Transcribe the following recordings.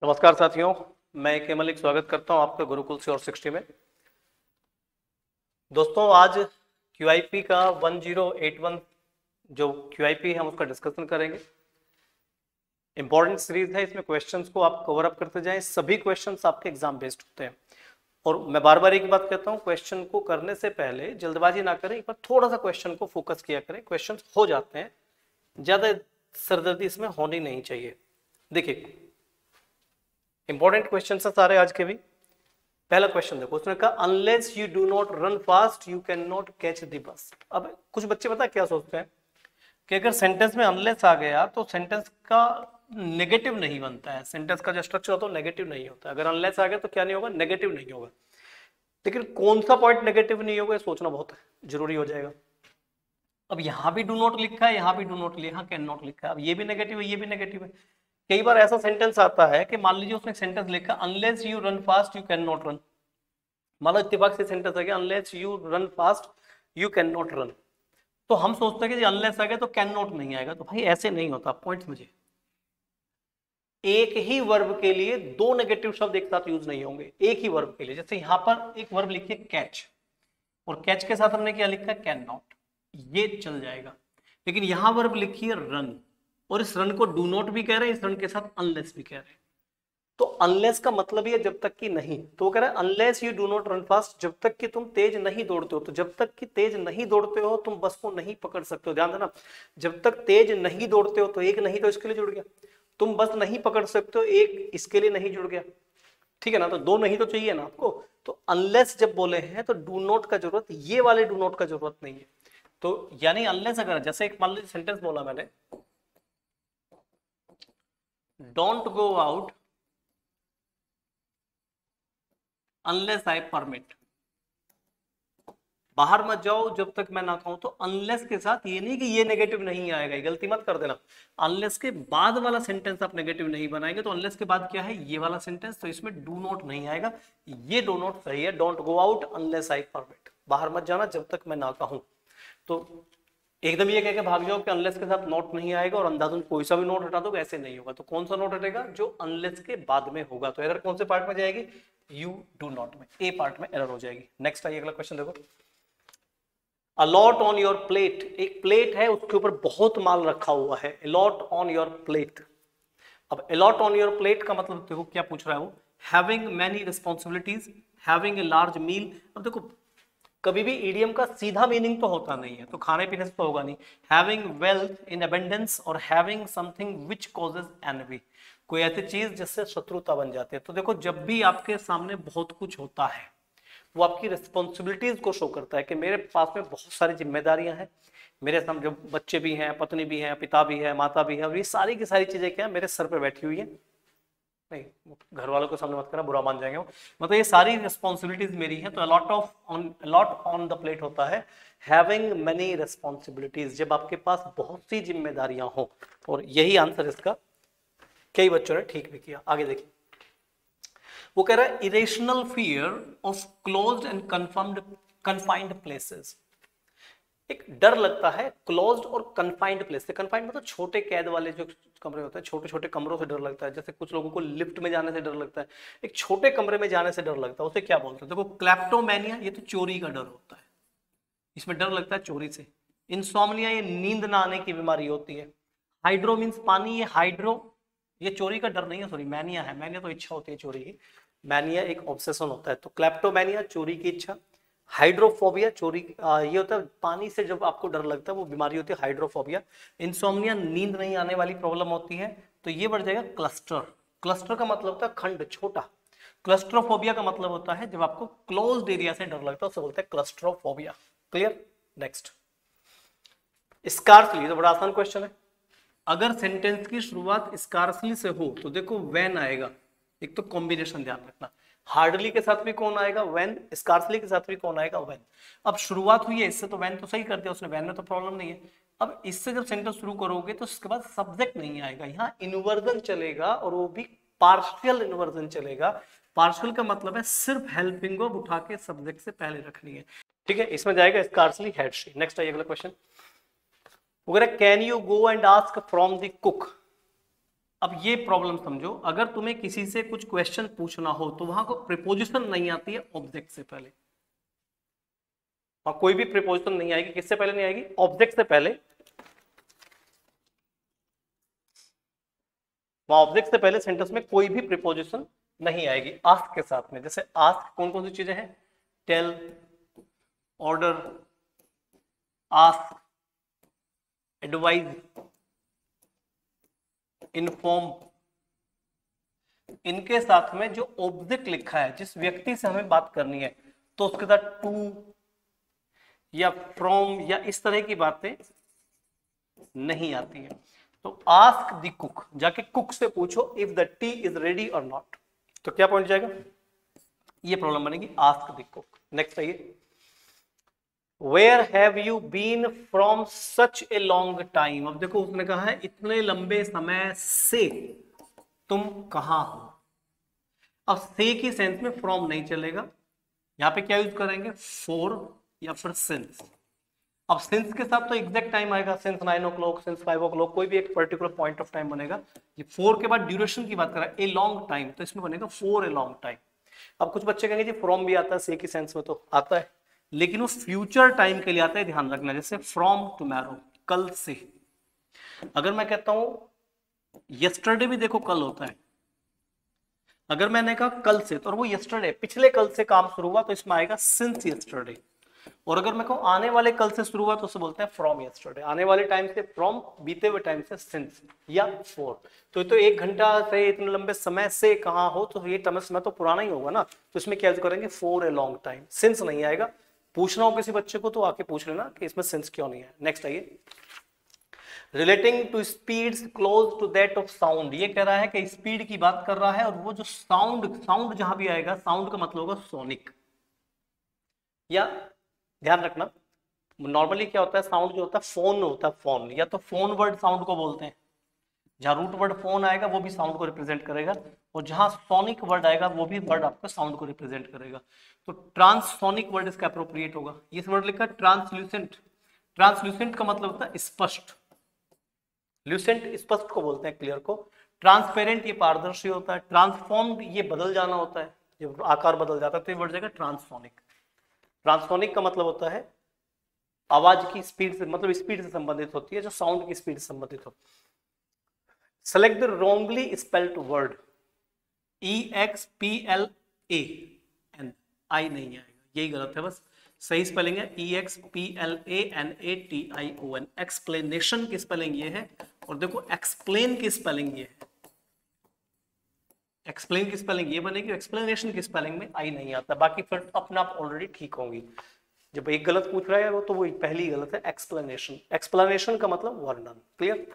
नमस्कार साथियों, मैं के मलिक स्वागत करता हूं आपका गुरुकुल श्योर 60 में। दोस्तों, आज QIP का 1081 जो QIP है हम उसका डिस्कशन करेंगे। इंपॉर्टेंट सीरीज है, इसमें क्वेश्चंस को आप कवर अप करते जाएं। सभी क्वेश्चंस आपके एग्जाम बेस्ड होते हैं और मैं बार बार एक बात कहता हूं, क्वेश्चन को करने से पहले जल्दबाजी ना करें, एक बार थोड़ा सा क्वेश्चन को फोकस किया करें। क्वेश्चन हो जाते हैं, ज्यादा सरदर्दी इसमें होनी नहीं चाहिए। देखिए, इंपॉर्टेंट क्वेश्चन है सारे आज के भी। पहला क्वेश्चन देखो, उसने कहा unless you do not run fast you can not catch the bus. अब कुछ बच्चे पता क्या सोचते हैं कि अगर सेंटेंस में अनलेस आ गया तो सेंटेंस का नेगेटिव नहीं बनता है। सेंटेंस का जो स्ट्रक्चर होता है नेगेटिव नहीं होता। अगर अनलेस आ गया तो क्या नहीं होगा, नेगेटिव नहीं होगा। लेकिन कौन सा पॉइंट नेगेटिव नहीं होगा ये सोचना बहुत जरूरी हो जाएगा। अब यहां भी डू नॉट लिखा है, यहां भी डू नॉट लिखा, कैन नॉट लिखा है। अब ये भी नेगेटिव है, ये भी नेगेटिव है। कई बार ऐसा सेंटेंस आता है कि मान लीजिए उसने सेंटेंस लिखा unless you run fast you can not run. मान लो इत्तेफाक से सेंटेंस आ गया unless you run fast you can not run, तो हम सोचते हैं कि अनलेस आ गया तो कैन नॉट नहीं आएगा। तो भाई ऐसे नहीं होता। पॉइंट समझिए, एक ही वर्ब के लिए दो नेगेटिव शब्द एक साथ यूज नहीं होंगे। एक ही वर्ब के लिए, जैसे यहां पर एक वर्ब लिखिए कैच, और कैच के साथ हमने क्या लिखा, कैन नॉट, ये चल जाएगा। लेकिन यहां वर्ब लिखिए रन, और इस रन को डू नॉट भी कह रहे हैं, इस रन के साथ अनलेस भी कह रहे हैं। तो अनलेस का मतलब ये जब तक कि नहीं, तो वो कह रहा है unless you do not run fast, जब तक कि तुम तेज नहीं दौड़ते हो। तो जब तक कि तेज नहीं दौड़ते हो तुम बस को नहीं पकड़ सकते हो। ध्यान देना, जब तक तेज नहीं दौड़ते हो, तो एक नहीं तो इसके लिए जुड़ गया, तुम बस नहीं पकड़ सकते हो, एक इसके लिए नहीं जुड़ गया। ठीक है ना, तो दो नहीं तो चाहिए ना आपको। तो अनलेस जब बोले हैं तो डू नॉट का जरूरत, ये वाले डू नॉट का जरूरत नहीं है। तो यानी अनलेस अगर जैसे एक मान लीजिए सेंटेंस बोला मैंने, don't go out unless I permit, बाहर मत जाओ जब तक मैं ना कहूं। तो अनलेस के साथ ये नहीं कि ये नेगेटिव नहीं आएगा, गलती मत कर देना। अनलेस के बाद वाला सेंटेंस आप नेगेटिव नहीं बनाएंगे। तो अनलेस के बाद क्या है, ये वाला सेंटेंस, तो इसमें डू नॉट नहीं आएगा। ये डू नॉट सही है, don't go out unless I permit, बाहर मत जाना जब तक मैं ना कहूं। तो एकदम ये कह के भाग जाओ कि अनलेस के साथ नोट नहीं आएगा और अंदाजन कोई सा भी नोट हटा दो, ऐसे नहीं होगा। तो कौन सा नोट हटेगा, जो अनलेस के बाद में होगा। तो एरर कौन से पार्ट में जाएगी, यू डू नॉट में, ए पार्ट में एरर हो जाएगी। नेक्स्ट आइए, अगला क्वेश्चन देखो, अलॉट ऑन योर प्लेट। एक प्लेट है, उसके ऊपर बहुत माल रखा हुआ है, अलॉट ऑन योर प्लेट। अब अलॉट ऑन योर प्लेट का मतलब देखो क्या पूछ रहा है वो, having many responsibilities, having a large meal. अब देखो, कभी भी ईडियम का सीधा मीनिंग तो होता नहीं है, तो खाने पीने से तो होगा नहीं। हैविंग वेल्थ इन अबंडेंस और having something which causes envy, कोई ऐसी चीज जिससे शत्रुता बन जाती है। तो देखो, जब भी आपके सामने बहुत कुछ होता है, वो आपकी रिस्पॉन्सिबिलिटीज को शो करता है कि मेरे पास में बहुत सारी जिम्मेदारियां हैं, मेरे सामने जो बच्चे भी हैं, पत्नी भी है, पिता भी है, माता भी है, और ये सारी की सारी चीजें क्या है, मेरे सर पे बैठी हुई है। नहीं, घर वालों के सामने मत करना, बुरा मान जाएंगे वो। मतलब ये सारी रिस्पॉन्सिबिलिटीज मेरी हैं। तो अलॉट ऑन द प्लेट होता है हैविंग मेनी रिस्पॉन्सिबिलिटीज, जब आपके पास बहुत सी जिम्मेदारियां हो। और यही आंसर इसका कई बच्चों ने ठीक भी किया। आगे देखिए, वो कह रहा है irrational fear of closed end confined places. एक डर लगता है क्लोज्ड और कन्फाइंड प्लेस से। कन्फाइंड मतलब छोटे कैद वाले जो कमरे होते हैं, छोटे छोटे कमरों से डर लगता है। जैसे कुछ लोगों को लिफ्ट में जाने से डर लगता है, एक छोटे कमरे में जाने से डर लगता है, उसे क्या बोलते हैं। देखो, क्लैप्टोमैनिया, ये तो चोरी का डर होता है, इसमें डर लगता है चोरी से। इंसोम्निया, ये नींद ना आने की बीमारी होती है। हाइड्रो मीन्स पानी, ये हाइड्रो, ये चोरी का डर नहीं है, सॉरी मैनिया है। मैनिया तो इच्छा होती है चोरी की, मैनिया एक ऑब्सेशन होता है। तो क्लैप्टोमैनिया चोरी की इच्छा, हाइड्रोफोबिया चोरी ये होता है पानी से जब आपको डर लगता है, वो बीमारी होती है हाइड्रोफोबिया। इंसोम्निया नींद नहीं आने वाली प्रॉब्लम होती है। तो ये बढ़ जाएगा क्लस्टर। क्लस्टर का मतलब होता है खंड, छोटा। क्लस्ट्रोफोबिया का मतलब होता है जब आपको क्लोज्ड एरिया से डर लगता है, उसे बोलते हैं क्लस्ट्रोफोबिया। क्लियर। नेक्स्ट, स्कार्सली, तो बड़ा आसान क्वेश्चन है। अगर सेंटेंस की शुरुआत स्कार्सली से हो तो देखो व्हेन आएगा। एक तो कॉम्बिनेशन ध्यान रखना, हार्डली के साथ भी कौन आएगा, व्हेन, स्कार्सली के साथ भी कौन आएगा, व्हेन। अब शुरुआत हुई है इससे, तो व्हेन तो सही कर दिया उसने, व्हेन में तो प्रॉब्लम नहीं है। अब इससे जब सेंटेंस शुरू करोगे तो उसके बाद सब्जेक्ट नहीं आएगा, यहाँ इन्वर्जन चलेगा, और वो भी पार्शियल इन्वर्जन चलेगा। पार्शियल का मतलब है सिर्फ हेल्पिंग वर्ब उठा के सब्जेक्ट से पहले रखनी है। ठीक है, इसमें जाएगा स्कार्सली, हेड शी। नेक्स्ट आइए, अगला question, can you go and ask from the cook. अब ये प्रॉब्लम समझो, अगर तुम्हें किसी से कुछ क्वेश्चन पूछना हो तो वहां को प्रीपोजिशन नहीं आती है ऑब्जेक्ट से पहले, वहां कोई भी प्रीपोजिशन नहीं आएगी, किससे पहले नहीं आएगी, ऑब्जेक्ट से पहले। वहां ऑब्जेक्ट से पहले सेंटेंस में कोई भी प्रीपोजिशन नहीं आएगी आस्क के साथ में। जैसे आस्क कौन कौन सी चीजें हैं, tell, order, ask, advise, inform, इनके साथ में जो ऑब्जेक्ट लिखा है, जिस व्यक्ति से हमें बात करनी है, तो उसके साथ टू या फ्रॉम या इस तरह की बातें नहीं आती है। तो आस्क द कुक, जाके कुक से पूछो if the tea is ready और नॉट, तो क्या पॉइंट जाएगा, ये प्रॉब्लम बनेगी आस्क द कुक। नेक्स्ट आइए, where have you been from such a long time. अब देखो उसने कहा है इतने लंबे समय से तुम कहां हो। अब से की सेंस में फ्रॉम नहीं चलेगा, यहां पे क्या यूज करेंगे, फॉर या फिर सिंस। अब सिंस के साथ तो एग्जैक्ट टाइम आएगा, सिंस 9 o'clock, सिंस 5 o'clock, कोई भी एक पर्टिकुलर पॉइंट ऑफ टाइम बनेगा। ये फॉर के बाद ड्यूरेशन की बात कर रहा है, ए लॉन्ग टाइम, तो इसमें बनेगा फॉर ए लॉन्ग टाइम। अब कुछ बच्चे कहेंगे जी फ्रॉम भी आता है से की सेंस में, तो आता है, लेकिन वो फ्यूचर टाइम के लिए आता है, ध्यान रखना। जैसे फ्रॉम टुमारो, कल से। अगर मैं कहता हूं यस्टरडे भी देखो कल होता है, अगर मैंने कहा कल से तो वो यस्टरडे पिछले कल से काम शुरू हुआ, तो इसमें आएगा सिंस यस्टरडे। और अगर मैं कहूं आने वाले कल से शुरू हुआ, तो उसे बोलते हैं फ्रॉम यस्टरडे। आने वाले टाइम से फ्रॉम, बीते हुए टाइम से सिंस या फॉर। तो 1 घंटा से, इतने लंबे समय से कहां हो, तो ये समय तो पुराना ही होगा ना, तो इसमें क्या करेंगे, for a long time. Since नहीं आएगा। पूछना हो किसी बच्चे को तो आके पूछ लेना कि इसमें सिंस क्यों नहीं है। नेक्स्ट आइए, relating to speeds close to that of sound. ये कह रहा है कि स्पीड की बात कर रहा है, और वो जो साउंड जहां भी आएगा, साउंड का मतलब होगा सोनिक। या ध्यान रखना, नॉर्मली क्या होता है, साउंड जो होता है फोन होता है, फोन या तो फोन वर्ड साउंड को बोलते हैं। जहां रूट वर्ड फोन आएगा वो भी साउंड को रिप्रेजेंट करेगा, और जहां सोनिक वर्ड आएगा वो भी वर्ड आपका साउंड को रिप्रेजेंट करेगा। तो ट्रांससोनिक वर्ड इसका अप्रोप्रिएट होगा। ये वर्ड लिखा ट्रांसल्यूसेंट। ट्रांसल्यूसेंट का मतलब होता है स्पष्ट, ल्यूसेंट स्पष्ट को बोलते हैं, क्लियर को। ट्रांसपेरेंट ये पारदर्शी होता है। ट्रांसफॉर्म्ड ये बदल जाना होता है, जब आकार बदल जाता है, तो ये वर्ड जाएगा ट्रांसफोनिक। ट्रांसफोनिक का मतलब होता है आवाज की स्पीड से, मतलब स्पीड से संबंधित होती है, जो साउंड की स्पीड से संबंधित हो। Select the wrongly spelled word, EXPLAN, आई नहीं आएगा, यही गलत है, बस सही स्पेलिंग है EXPLANATION। एक्सप्लेनेशन की स्पेलिंग ये है, और देखो एक्सप्लेन की स्पेलिंग ये है। एक्सप्लेन की स्पेलिंग ये बनेगी, एक्सप्लेनेशन की स्पेलिंग में आई नहीं आता, बाकी फिर अपना आप ऑलरेडी ठीक होंगी। जब एक गलत पूछ रहा है वो, तो वो पहली गलत है, एक्सप्लेनेशन। एक्सप्लेनेशन का मतलब वर्णन, क्लियर।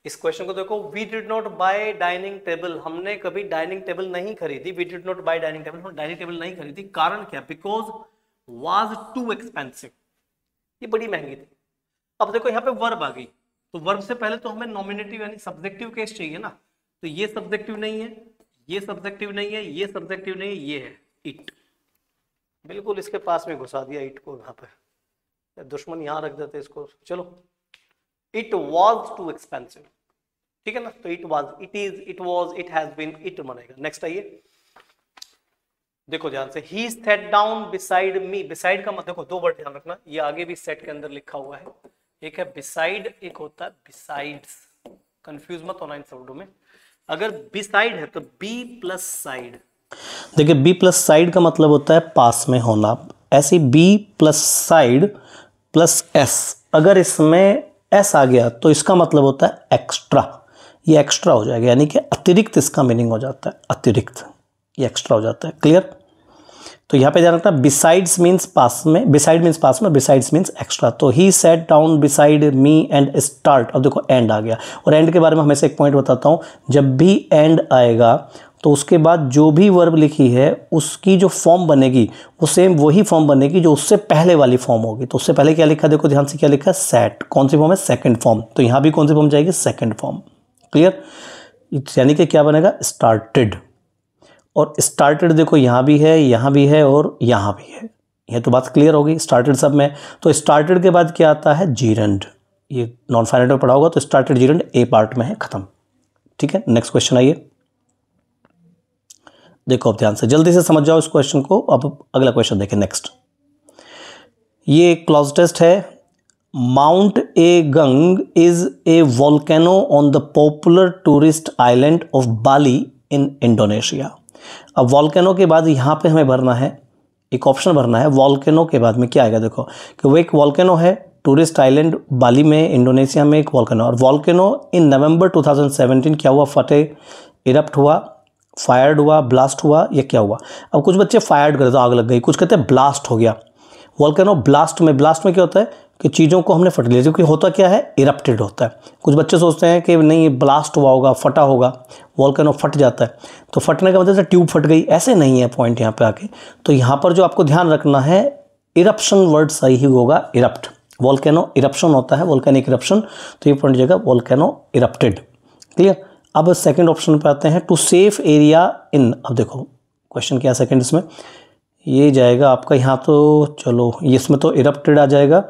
इस क्वेश्चन को देखो, we did not buy dining table. हमने कभी डाइनिंग टेबल नहीं खरीदी। We did not buy dining table, हमने डाइनिंग टेबल नहीं खरीदी। कारण क्या, बिकॉज वाज टू एक्सपेंसिव, ये बड़ी महंगी थी। अब देखो यहाँ पे वर्ब आ गई, तो वर्ब से पहले तो हमें नॉमिनेटिव यानी सब्जेक्टिव केस चाहिए ना, तो ये सब्जेक्टिव नहीं है, ये सब्जेक्टिव नहीं है, ये सब्जेक्टिव नहीं है, ये है इट। बिल्कुल इसके पास में घुसा दिया इट को, यहाँ पे दुश्मन यहाँ रख देते इसको। चलो, इट वॉज टू एक्सपेंसिव, ठीक है ना, तो it was, it is, it was, it has been, it बनेगा। नेक्स्ट आइए, देखो ध्यान से, he sat down beside me. Beside का मतलब, देखो दो वर्ड ध्यान रखना, ये आगे भी सेट के अंदर लिखा हुआ है, एक है बिसाइड, एक होता है बिसाइड्स। कंफ्यूज मत होना इन शब्दों में। अगर बिसाइड है तो बी प्लस साइड। देखिए बी प्लस साइड का मतलब होता है पास में होना, ऐसे B plus side plus S. अगर इसमें एस आ गया तो इसका मतलब होता है एक्स्ट्रा, ये एक्स्ट्रा हो जाएगा, यानी कि अतिरिक्त इसका मीनिंग हो जाता है, अतिरिक्त, ये एक्स्ट्रा हो जाता है, क्लियर। तो यहाँ पे ध्यान रखना, बिसाइड्स मीन्स पास में, बिसाइड मीन्स पास में, बिसाइड्स मीन्स एक्स्ट्रा। तो he sat down beside me and start. अब देखो एंड आ गया, और एंड के बारे में हमेशा एक पॉइंट बताता हूँ, जब भी एंड आएगा तो उसके बाद जो भी वर्ब लिखी है उसकी जो फॉर्म बनेगी वो सेम वही फॉर्म बनेगी जो उससे पहले वाली फॉर्म होगी। तो उससे पहले क्या लिखा, देखो ध्यान से क्या लिखा है, सेट। कौन सी फॉर्म है, सेकंड फॉर्म। तो यहाँ भी कौन सी फॉर्म जाएगी, सेकंड फॉर्म, क्लियर। यानी कि क्या बनेगा, स्टार्टेड। और स्टार्टेड देखो यहाँ भी है, यहाँ भी है, और यहाँ भी है। ये तो बात क्लियर होगी, स्टार्टेड सब में। तो स्टार्टेड के बाद क्या आता है, जीरंड। ये नॉन फाइनाइट में पढ़ा होगा, तो स्टार्टेड जीरंड ए पार्ट में है, खत्म। ठीक है, नेक्स्ट क्वेश्चन आइए। देखो अब ध्यान से, जल्दी से समझ जाओ इस क्वेश्चन को। अब अगला क्वेश्चन देखें नेक्स्ट। ये क्लॉज टेस्ट है। Mount Agung is a volcano on the popular tourist island of Bali in Indonesia. अब वोल्केनो के बाद यहाँ पे हमें भरना है, एक ऑप्शन भरना है। वोल्केनो के बाद में क्या आएगा, देखो कि वो एक वोल्केनो है, टूरिस्ट आइलैंड बाली में, इंडोनेशिया में एक वोल्केनो। और वोल्केनो इन नवंबर 2017 क्या हुआ, फटे, इरप्ट हुआ, फायर्ड हुआ, ब्लास्ट हुआ, या क्या हुआ। अब कुछ बच्चे फायर्ड करे तो आग लग गई, कुछ कहते हैं ब्लास्ट हो गया। वोल्केनो ब्लास्ट में क्या होता है कि चीज़ों को हमने फट लिया, क्योंकि होता क्या है, इरप्टेड होता है। कुछ बच्चे सोचते हैं कि नहीं ब्लास्ट हुआ होगा, फटा होगा, वोल्केनो फट जाता है। तो फटने का मतलब से ट्यूब फट गई, ऐसे नहीं है पॉइंट यहाँ पे आके। तो यहाँ पर जो आपको ध्यान रखना है, इरप्शन वर्ड सही ही होगा, इरप्ट। वोल्केनो इरप्शन होता है, वोल्केनिक इरप्शन, तो ये पॉइंट जगह वोल्केनो इरप्टेड। क्लियर। अब सेकंड ऑप्शन पे आते हैं, टू सेफ एरिया इन। अब देखो क्वेश्चन क्या है सेकंड, इसमें ये जाएगा आपका यहाँ, तो चलो इसमें तो इरप्टेड आ जाएगा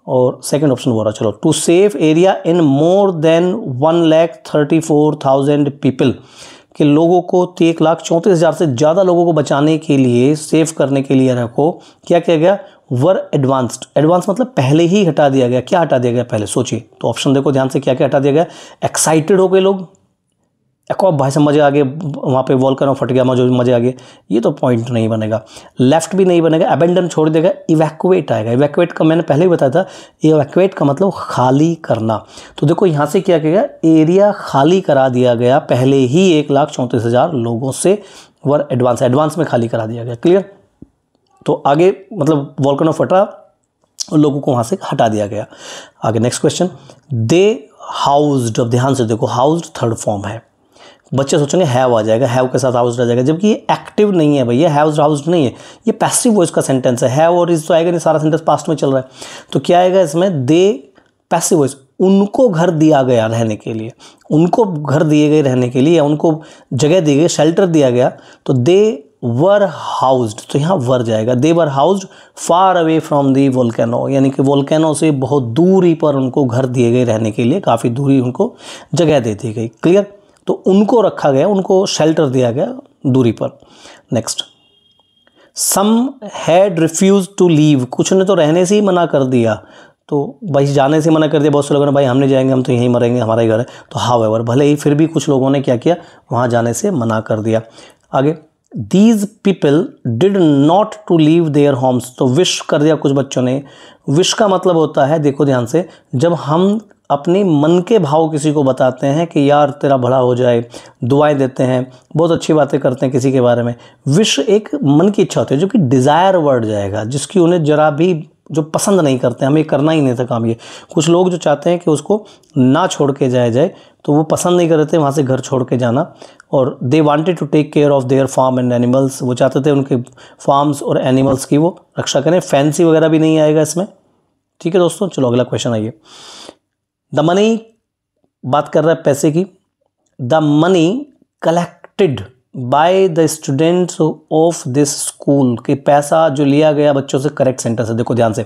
और सेकंड ऑप्शन हो रहा। चलो, to safe area in more than 1,34,000 people, कि लोगों को 1,34,000 से ज़्यादा लोगों को बचाने के लिए, सेव करने के लिए रखो, क्या किया गया, वर एडवांस्ड। एडवांस मतलब पहले ही हटा दिया गया। क्या हटा दिया गया पहले, सोचिए। तो ऑप्शन देखो ध्यान से, क्या क्या हटा दिया गया। एक्साइटेड हो गए लोग, एको भाई से मजे आ गए, वहाँ पे वोल्केनो फट गया, मजे आ गए, ये तो पॉइंट नहीं बनेगा। लेफ्ट भी नहीं बनेगा, अबेंडन छोड़ देगा, इवैक्यूएट आएगा। इवैक्यूएट का मैंने पहले ही बताया था, इवैक्यूएट का मतलब खाली करना। तो देखो यहाँ से क्या किया गया, एरिया खाली करा दिया गया, पहले ही 1,34,000 लोगों से वर एडवांस में खाली करा दिया गया। क्लियर। तो आगे मतलब वोल्केनो फटा और लोगों को वहाँ से हटा दिया गया। आगे नेक्स्ट क्वेश्चन, दे हाउस्ड। अब ध्यान से देखो, हाउस्ड थर्ड फॉर्म है। बच्चे सोचेंगे हैव आ जाएगा, हैव के साथ हाउस्ड आ जाएगा, जबकि ये एक्टिव नहीं है भैया, हाउस्ड नहीं है, ये पैसिव वॉइस का सेंटेंस है। हैव और इज तो आएगा नहीं, सारा सेंटेंस पास्ट में चल रहा है। तो क्या आएगा इसमें, दे पैसिव वॉइस, उनको घर दिया गया रहने के लिए, उनको घर दिए गए रहने के लिए, या उनको जगह दी गई, शेल्टर दिया गया। तो दे वर हाउस्ड, तो यहाँ वर जाएगा। They were housed far away from the volcano, यानी कि वोल्केनो से बहुत दूरी पर उनको घर दिए गए रहने के लिए, काफ़ी दूरी उनको जगह दे दी गई। क्लियर। तो उनको रखा गया, उनको शेल्टर दिया गया दूरी पर। Next, some had refuse to leave, कुछ ने तो रहने से ही मना कर दिया। तो भाई जाने से मना कर दिया, बहुत से लोगों ने भाई हम नहीं जाएंगे, हम तो यहीं मरेंगे, हमारा ही घर है। तो हाउएवर, भले ही फिर भी कुछ लोगों ने क्या किया, वहाँ जाने से मना कर दिया। आगे, these people did not to leave their homes, तो विश कर दिया कुछ बच्चों ने। विश का मतलब होता है, देखो ध्यान से, जब हम अपने मन के भाव किसी को बताते हैं कि यार तेरा भला हो जाए, दुआएं देते हैं, बहुत अच्छी बातें करते हैं किसी के बारे में। विश एक मन की इच्छा होती है, जो कि डिज़ायर वर्ड जाएगा, जिसकी उन्हें जरा भी जो पसंद नहीं करते, हमें करना ही नहीं था काम। ये कुछ लोग जो चाहते हैं कि उसको ना छोड़ के जाए, तो वो पसंद नहीं करते वहाँ से घर छोड़ के जाना। और they wanted to take care of their farm and animals, वो चाहते थे उनके फार्म्स और एनिमल्स की वो रक्षा करें। फैंसी वगैरह भी नहीं आएगा इसमें। ठीक है दोस्तों, चलो अगला क्वेश्चन आइए। द मनी, बात कर रहा है पैसे की। The money collected by the students of this school, कि पैसा जो लिया गया बच्चों से, करेक्ट सेंटेंस है। देखो ध्यान से,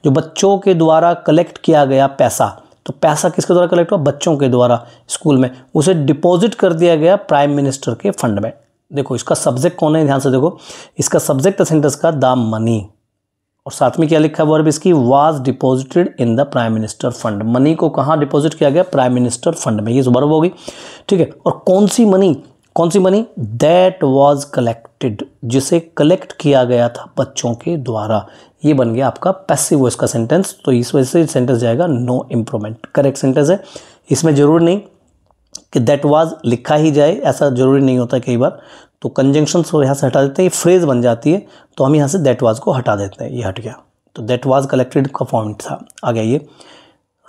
जो बच्चों के द्वारा कलेक्ट किया गया पैसा, तो पैसा किसके द्वारा कलेक्ट हुआ, बच्चों के द्वारा स्कूल में, उसे डिपॉजिट कर दिया गया प्राइम मिनिस्टर के फंड में। देखो इसका सब्जेक्ट कौन है, ध्यान से देखो, इसका सब्जेक्ट सेंटेंस का द मनी, और साथ में क्या लिखा है वर्ब इसकी, was deposited in the prime minister fund. Money को कहाँ डिपॉजिट किया गया, प्राइम मिनिस्टर फंड में, ये वर्ब होगी। ठीक है। और कौन सी मनी, दैट वाज कलेक्टेड, जिसे कलेक्ट किया गया था बच्चों के द्वारा। ये बन गया आपका पैसिव वॉइस का सेंटेंस। तो इस वजह से सेंटेंस जाएगा नो इम्प्रूवमेंट, करेक्ट सेंटेंस है। इसमें जरूरी नहीं कि दैट वाज लिखा ही जाए, ऐसा जरूरी नहीं होता कई बार। तो कंजंक्शन को यहाँ से हटा देते हैं, ये फ्रेज बन जाती है, तो हम यहाँ से दैट वाज को हटा देते हैं, ये हट गया। तो दैट वाज कलेक्टेड का फॉर्म था। आ गया ये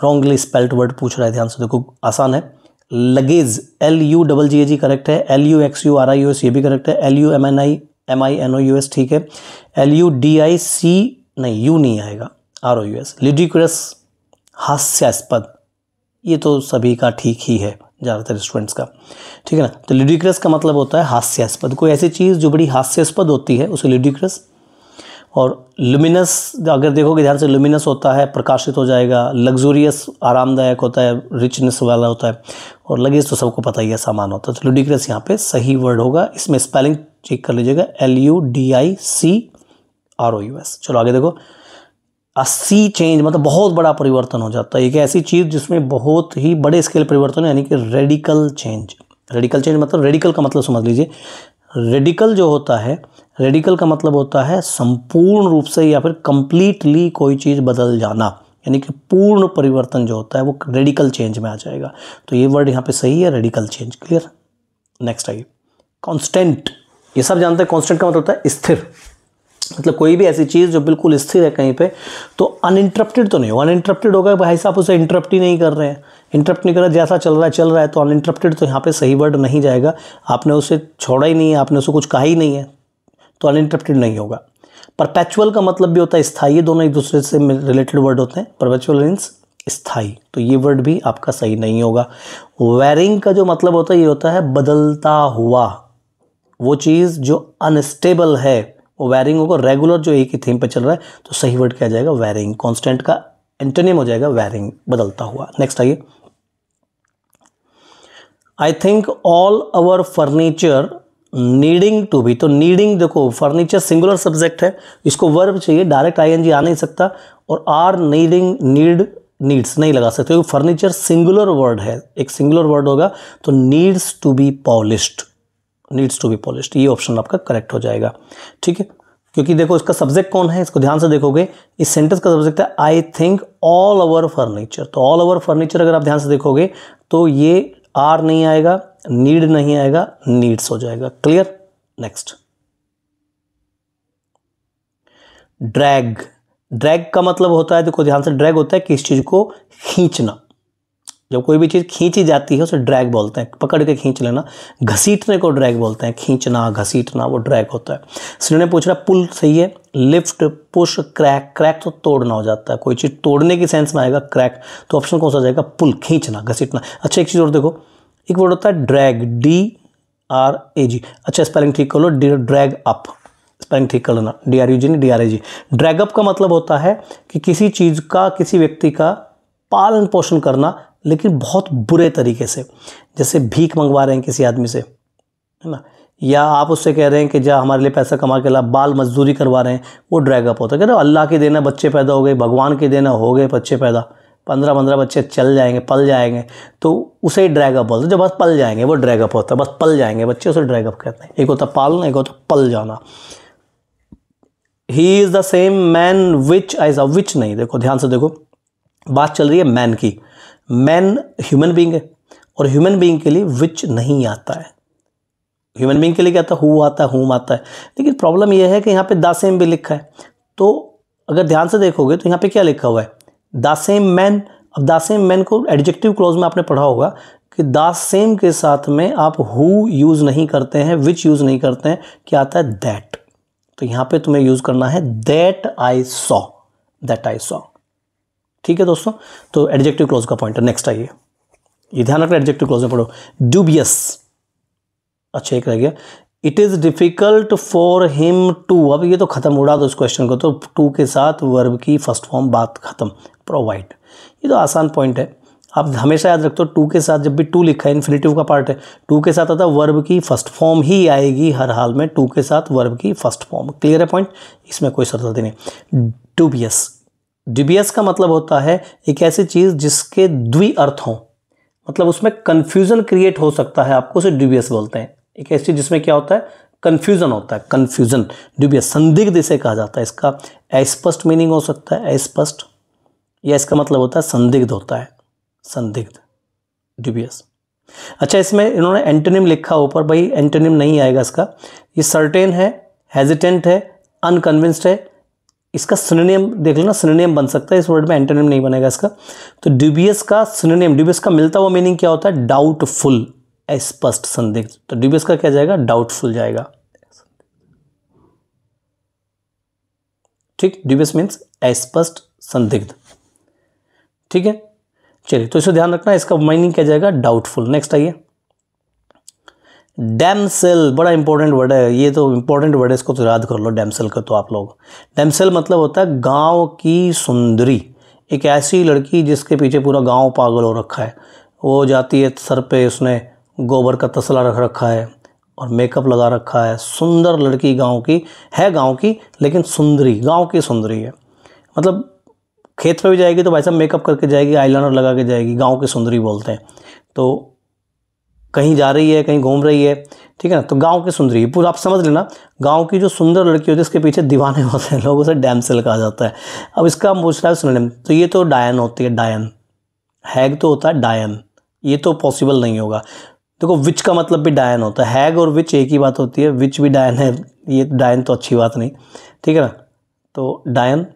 रॉन्गली स्पेल्ड वर्ड पूछ रहा है, ध्यान से देखो, आसान है। लगेज, LUGGAG करेक्ट है। LUXURIUS ये भी करेक्ट है। LUMNIMINOUS ठीक है। LUDIC नहीं, यू नहीं आएगा, ROUS। लिडिकुलस, हास्यास्पद, ये तो सभी का ठीक ही है, ज़्यादातर स्टूडेंट्स का। ठीक है ना। तो लिडिकुलस का मतलब होता है हास्यास्पद, कोई ऐसी चीज़ जो बड़ी हास्यास्पद होती है उसे लिडिकुलस और लुमिनस अगर देखोगे ध्यान से, लुमिनस होता है प्रकाशित हो जाएगा, लग्जूरियस आरामदायक होता है, रिचनेस वाला होता है, और लगेज तो सबको पता ही है सामान होता है। तो लुडिक्रस यहाँ पे सही वर्ड होगा। इसमें स्पेलिंग चेक कर लीजिएगा, LUDICROUS। चलो आगे देखो, सी चेंज मतलब बहुत बड़ा परिवर्तन हो जाता है। एक ऐसी चीज़ जिसमें बहुत ही बड़े स्केल परिवर्तन है, यानी कि रेडिकल चेंज। रेडिकल चेंज मतलब, रेडिकल का मतलब समझ लीजिए, रेडिकल जो होता है, रेडिकल का मतलब होता है संपूर्ण रूप से या फिर कंप्लीटली कोई चीज़ बदल जाना, यानी कि पूर्ण परिवर्तन जो होता है वो रेडिकल चेंज में आ जाएगा। तो ये वर्ड यहाँ पे सही है, रेडिकल चेंज। क्लियर। नेक्स्ट आइए, कांस्टेंट। ये सब जानते हैं कांस्टेंट का मतलब होता है स्थिर, मतलब कोई भी ऐसी चीज़ जो बिल्कुल स्थिर है कहीं पे, तो अनइंटरप्टेड तो नहीं होगा। अनइंटरप्टेड होगा भाई साहब उसे इंटरप्ट ही नहीं कर रहे हैं, इंटरप्ट नहीं कर रहा, जैसा चल रहा है, तो अनइंटरप्टेड तो यहाँ पे सही वर्ड नहीं जाएगा। आपने उसे छोड़ा ही नहीं है, आपने उसे कुछ कहा ही नहीं है, तो अनइंटरप्टेड नहीं होगा। परपेचुअल का मतलब भी होता है स्थायी, ये दोनों एक दूसरे से रिलेटेड वर्ड होते हैं। परपेचुअल मीन्स स्थायी, तो ये वर्ड भी आपका सही नहीं होगा। वेरिंग का जो मतलब होता है, ये होता है बदलता हुआ। वो चीज़ जो अनस्टेबल है वो वेरिंग होगा। रेगुलर जो एक ही थीम पे चल रहा है, तो सही वर्ड क्या जाएगा, वेरिंग। कांस्टेंट का एंटोनिम हो जाएगा वेरिंग, बदलता हुआ। नेक्स्ट आइए, I think all our furniture needing to be. तो नीडिंग देखो, फर्नीचर सिंगुलर सब्जेक्ट है, इसको वर्ब चाहिए, डायरेक्ट ING आ नहीं सकता, और आर नीडिंग, नीड, नीड्स नहीं लगा सकते, क्योंकि फर्नीचर सिंगुलर वर्ड है, एक सिंगुलर वर्ड होगा, तो needs to be polished, needs to be polished, ये ऑप्शन आपका करेक्ट हो जाएगा। ठीक है, क्योंकि देखो इसका सब्जेक्ट कौन है, इसको ध्यान से देखोगे, इस सेंटेंस का सब्जेक्ट है आई थिंक ऑल ओवर फर्नीचर। तो ऑल ओवर फर्नीचर अगर आप ध्यान से देखोगे तो ये आर नहीं आएगा, नीड नहीं आएगा, नीड्स हो जाएगा। क्लियर। Next, drag. ड्रैग का मतलब होता है, देखो ध्यान से, ड्रैग होता है किस चीज को खींचना। जब कोई भी चीज़ खींची जाती है उसे ड्रैग बोलते हैं, पकड़ के खींच लेना। घसीटने को ड्रैग बोलते हैं, खींचना, घसीटना, वो ड्रैग होता है। इसलिए पूछ रहा पुल सही है, लिफ्ट, पुश, क्रैक। क्रैक तो तोड़ना हो जाता है, कोई चीज़ तोड़ने की सेंस में आएगा क्रैक, तो ऑप्शन कौन सा जाएगा, पुल, खींचना, घसीटना। अच्छा एक चीज़ और देखो, एक वर्ड होता है ड्रैग, DRAG। अच्छा स्पेलिंग ठीक कर लो, ड्रैग अप, स्पेलिंग ठीक कर लेना, DRUG नहीं DRAG। ड्रैग अप का मतलब होता है कि किसी चीज़ का, किसी व्यक्ति का पालन पोषण करना, लेकिन बहुत बुरे तरीके से। जैसे भीख मंगवा रहे हैं किसी आदमी से, है ना, या आप उससे कह रहे हैं कि जा हमारे लिए पैसा कमा के ला, बाल मजदूरी करवा रहे हैं, वो ड्रैग अप होता है। कहते हैं अल्लाह के देना बच्चे पैदा हो गए, भगवान के देना हो गए बच्चे पैदा, 15-15 बच्चे चल जाएंगे, पल जाएंगे, तो उसे ही ड्रैग अप बोलते हैं। जो बस पल जाएंगे वो ड्रैग अप होता है, बस पल जाएंगे बच्चे, उसे ड्रैग अप कहते हैं। एक होता पालना, एक होता पल जाना। He is the same man which I saw, which नहीं, देखो ध्यान से देखो, बात चल रही है मैन की। मैन ह्यूमन बीइंग है, और ह्यूमन बीइंग के लिए विच नहीं आता है। ह्यूमन बीइंग के लिए क्या आता है, हु आता है, हुम आता है। लेकिन प्रॉब्लम यह है कि यहाँ पे द सेम भी लिखा है, तो अगर ध्यान से देखोगे तो यहाँ पे क्या लिखा हुआ है, द सेम मैन। अब द सेम मैन को एडजेक्टिव क्लॉज में आपने पढ़ा होगा कि द सेम के साथ में आप हु यूज नहीं करते हैं, विच यूज नहीं करते हैं, क्या आता है, दैट। तो यहाँ पे तुम्हें यूज करना है that I saw, that I saw. ठीक है दोस्तों, तो एडजेक्टिव क्लॉज का पॉइंट है। नेक्स्ट आइए, ये ध्यान रखना, एडजेक्टिव क्लॉज में पढ़ो। ड्यूबियस, अच्छा एक रह गया, it is difficult for him to. अब ये तो खत्म, उड़ा दो इस क्वेश्चन को, तो टू के साथ वर्ब की फर्स्ट फॉर्म, बात खत्म। प्रोवाइड, ये तो आसान पॉइंट है, आप हमेशा याद रखते हो, टू के साथ जब भी टू लिखा है, इन्फिनिटिव का पार्ट है, टू के साथ आता है वर्ब की फर्स्ट फॉर्म ही आएगी हर हाल में, टू के साथ वर्ब की फर्स्ट फॉर्म। क्लियर है पॉइंट, इसमें कोई सरदर्दी नहीं। ड्यूबियस, ड्यूबियस का मतलब होता है एक ऐसी चीज़ जिसके द्वि अर्थ हों, मतलब उसमें कन्फ्यूजन क्रिएट हो सकता है, आपको उसे ड्यूबियस बोलते हैं। एक ऐसी चीज़ जिसमें क्या होता है, कन्फ्यूजन होता है, कन्फ्यूजन, ड्यूबियस। संदिग्ध इसे कहा जाता है, इसका अस्पष्ट मीनिंग हो सकता है, अस्पष्ट, या इसका मतलब होता है संदिग्ध होता है, संदिग्ध, ड्यूबियस। अच्छा इसमें इन्होंने एंटोनिम लिखा ऊपर, भाई एंटोनिम नहीं आएगा इसका, ये सर्टेन है, हेजिटेंट है, अनकन्विंस्ड है। इसका सिनोनिम देख लेना, सिनोनिम बन सकता है इस वर्ड में, एंटोनिम नहीं बनेगा इसका। तो ड्यूबियस का सिनोनिम, ड्यूबियस का मिलता हुआ मीनिंग क्या होता है, डाउटफुल, अस्पष्ट, संदिग्ध। तो ड्यूबियस का क्या जाएगा, डाउटफुल जाएगा। ठीक, ड्यूबियस मीन्स अस्पष्ट, संदिग्ध। ठीक है, चलिए तो इसे ध्यान रखना, इसका मीनिंग क्या जाएगा, डाउटफुल। नेक्स्ट आइए, डैमसेल बड़ा इंपॉर्टेंट वर्ड है, ये तो इंपॉर्टेंट वर्ड है, इसको तो याद कर लो डैमसेल का। तो आप लोग, डैमसेल मतलब होता है गांव की सुंदरी, एक ऐसी लड़की जिसके पीछे पूरा गांव पागल हो रखा है। वो जाती है, सर पे उसने गोबर का तसला रख रखा है और मेकअप लगा रखा है, सुंदर लड़की गांव की है, गांव की लेकिन सुंदरी, गांव की सुंदरी है। मतलब खेत पे भी जाएगी तो भाई साहब मेकअप करके जाएगी, आईलाइनर लगा के जाएगी, गांव की सुंदरी बोलते हैं। तो कहीं जा रही है, कहीं घूम रही है, ठीक है ना, तो गांव की सुंदरी पूरा आप समझ लेना। गांव की जो सुंदर लड़की होती है उसके पीछे दीवाने होते हैं लोग, उसे डैमसेल कहा जाता है। अब इसका पूछना है सिनोनिम, तो ये तो डायन होती है, डायन। हैग तो होता है डायन, ये तो पॉसिबल नहीं होगा। देखो विच का मतलब भी डायन होता है, हैग और विच एक ही बात होती है, विच भी डायन है, ये डायन तो अच्छी बात नहीं, ठीक है ना। तो डायन,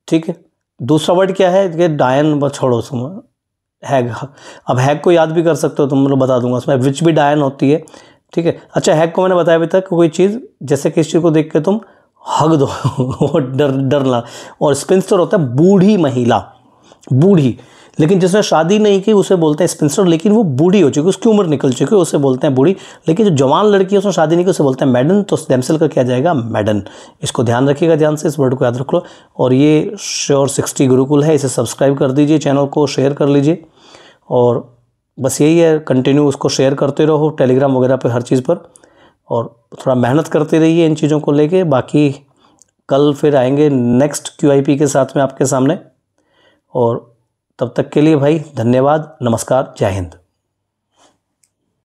ठीक है। दूसरा वर्ड क्या है कि डायन, बस छोड़ो सुनो, हैग। अब हैग को याद भी कर सकते हो तुम लोग, बता दूंगा उसमें विच भी डायन होती है, ठीक है। अच्छा हैग को मैंने बताया अभी तक, कोई चीज़ जैसे किसी चीज़ को देख के तुम हग दो और डरना। और स्पिंस्टर होता है बूढ़ी महिला, बूढ़ी, लेकिन जिसने शादी नहीं की उसे बोलते हैं स्पिंस्टर, लेकिन वो बूढ़ी हो चुकी, उसकी उम्र निकल चुकी है, उसे बोलते हैं बूढ़ी। लेकिन जो जवान लड़की है उसने शादी नहीं की उसे बोलते हैं मैडन। तो डैमसेल का क्या जाएगा, मैडन। इसको ध्यान रखिएगा, ध्यान से इस वर्ड को याद रख लो। और ये श्योर 60 गुरुकुल है, इसे सब्सक्राइब कर दीजिए, चैनल को शेयर कर लीजिए। और बस यही है, कंटिन्यू उसको शेयर करते रहो टेलीग्राम वगैरह पे, हर चीज़ पर। और थोड़ा मेहनत करते रहिए इन चीज़ों को लेके। बाकी कल फिर आएंगे नेक्स्ट QIP के साथ में आपके सामने। और तब तक के लिए भाई धन्यवाद, नमस्कार, जय हिंद।